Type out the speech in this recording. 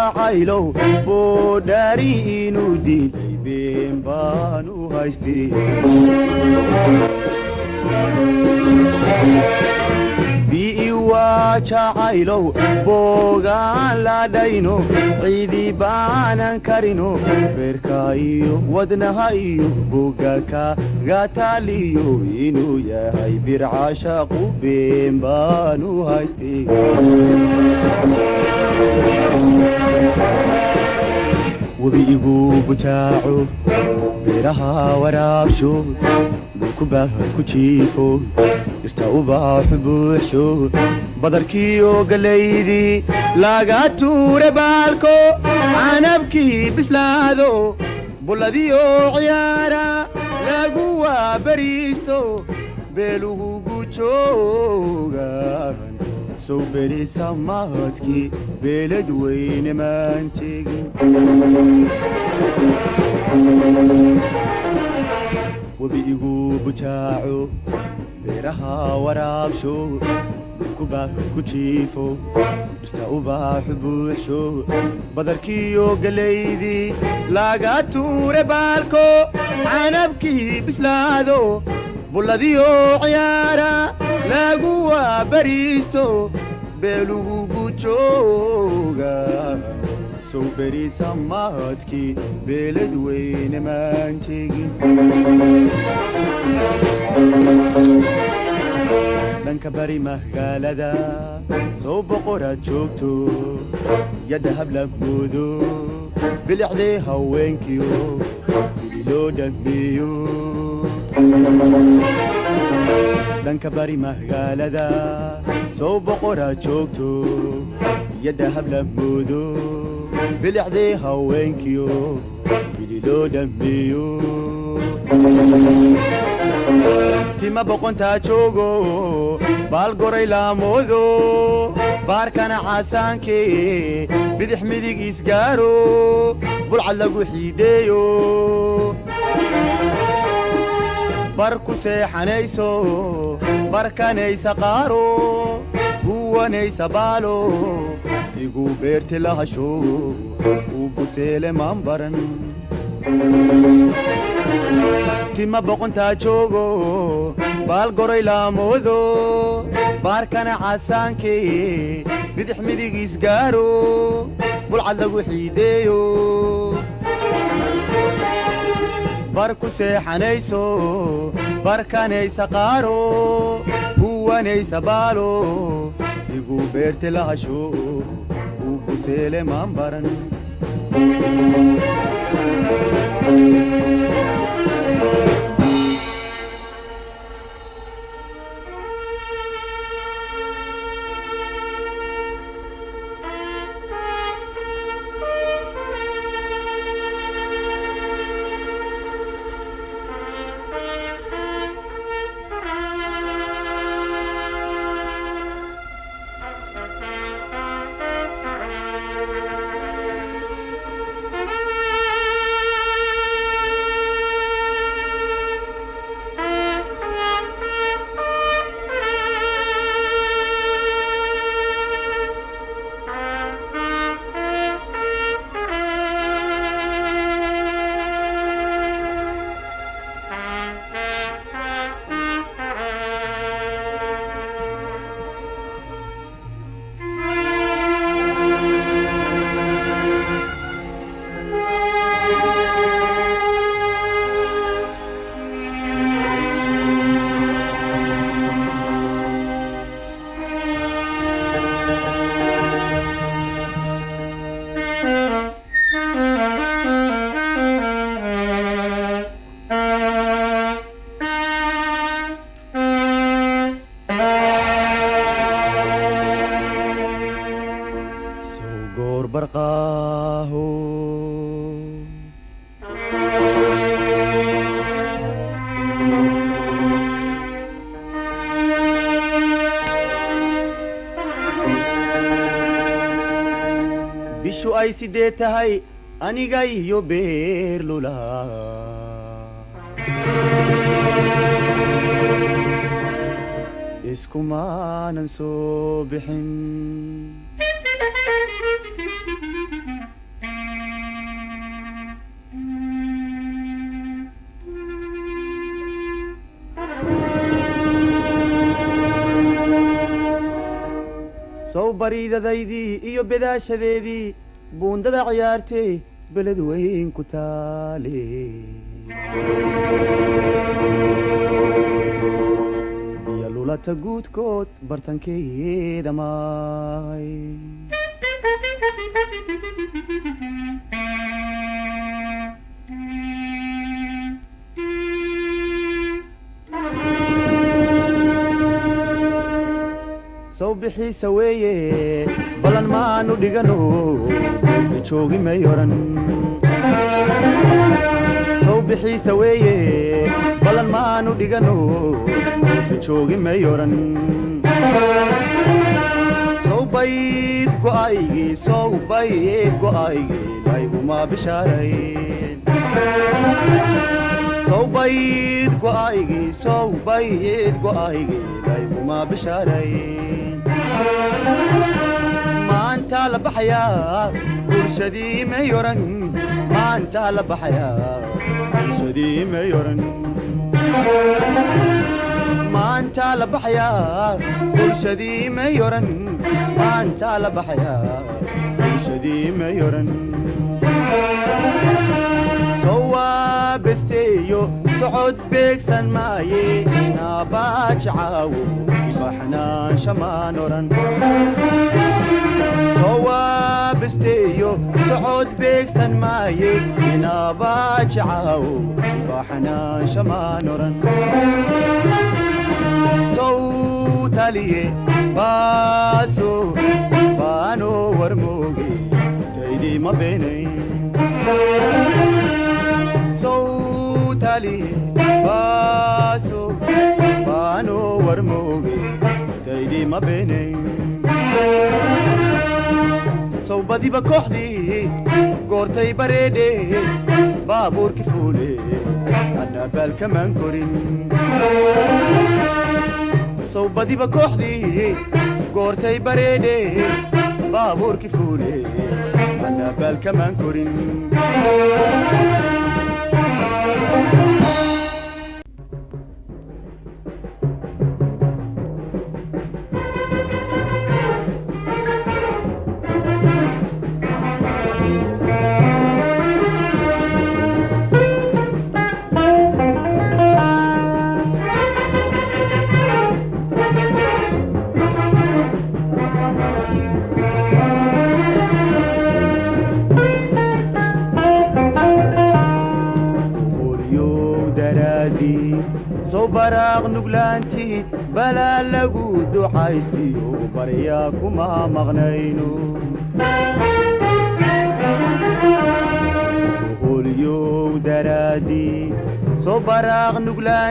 jacaylow boodhaari inuu diiday been baan u haystay biiwaa jacaylow boogaan la dhayno ciidi baanan karino beerka iyo wadnaha iyo boga kaga taaliyo inuu yahay bircaashaqu been baan u haystay webigu butaaco beeraha waraabsho dhulku baahad ku jiifo dhirta ubaaxu buuxsho badarkiiyo galaydii laga tuure baalko canabkii bislaado bulladiyo ciyaara lagu waabariisto beeluhu gujoogan sow berisa mahadkii beelad weyne maan tegin webigu butaaco beeraha waraabsho dhulku baahad ku jiifo dhirta ubaaxu buuxsho badarkiiyo galaydii laga tuure baalko canabkii bislaado bulladiyo ciyaara lagu waabariisto beelugu gujooga sow berisa mahadkii beelad weyne maan tegin dhanka bari magaalada sow boqoraad joogto yadda hablaboodo bilicdee haweenkiyo bili loo dhammeeyo dhanka bari magaalada sow boqoraad joogto yadda hablaboodo bilicdee haweenkiyo bili loo dhammeeyo tima boqontaa joogo baal goray laamoodo baarkana caasaankee bidix midig isgaaro bulcad lagu xiideeyo bar ku seexanayso barkanaysa qaaro huwanaysa baalo igu beerti lahasho uu buseele maan baran tima boqontaa joogo baal goray laamoodo baarkana caasaankee bidix midig isgaaro bulcad lagu xiideeyo bar ku seexanayso barkanaysa qaaro huwanaysa baalo igu beerti lahasho uu buseele maan baran barqaaho bishu ay sidee tahay aniga iyo beerlula iskumaanan soo bixin bariidadaydii iyo bedaashadeedii buundada ciyaartay beled weyn ku taale biyo lulata guudkood bartankeeda maay soo bixiisa weeye balan maanu dhigano joogi may oran soo bixiisa weeye balan maanu dhigano joogi may oran soo bayd go'aygii layguma bishaarayn soo bayd go'aygii layguma bishaarayn maanta la baxayaa bulshadii may oran maanta la baxayaa bulshadii may oran maanta la baxayaa bulshadii may oran maanta la baxayaa bulshadii may oran soo waabesteeyo socod beegsan maaye naabajacaawo baxnaan shamaan oran soo waabesteeyo socod beegsan maaye naabajacaawo baxnaan shamaan oran sow taliye baaso baano warmooge taydii ma beenayn sow taliye baaso baano warmooge taydii ma beenayn sow badiba kooxdii goortay bareedhe baabuurki fuule anna baalkamaan korin sow badiba kooxdii goortay bareedhe baabuurki fuule anna baalkamaan korin soo baraaq nuglaantii balaa lagu ducaystiyo baryaa kuma maqnayno holyow daraadii soo baraaq nuglaan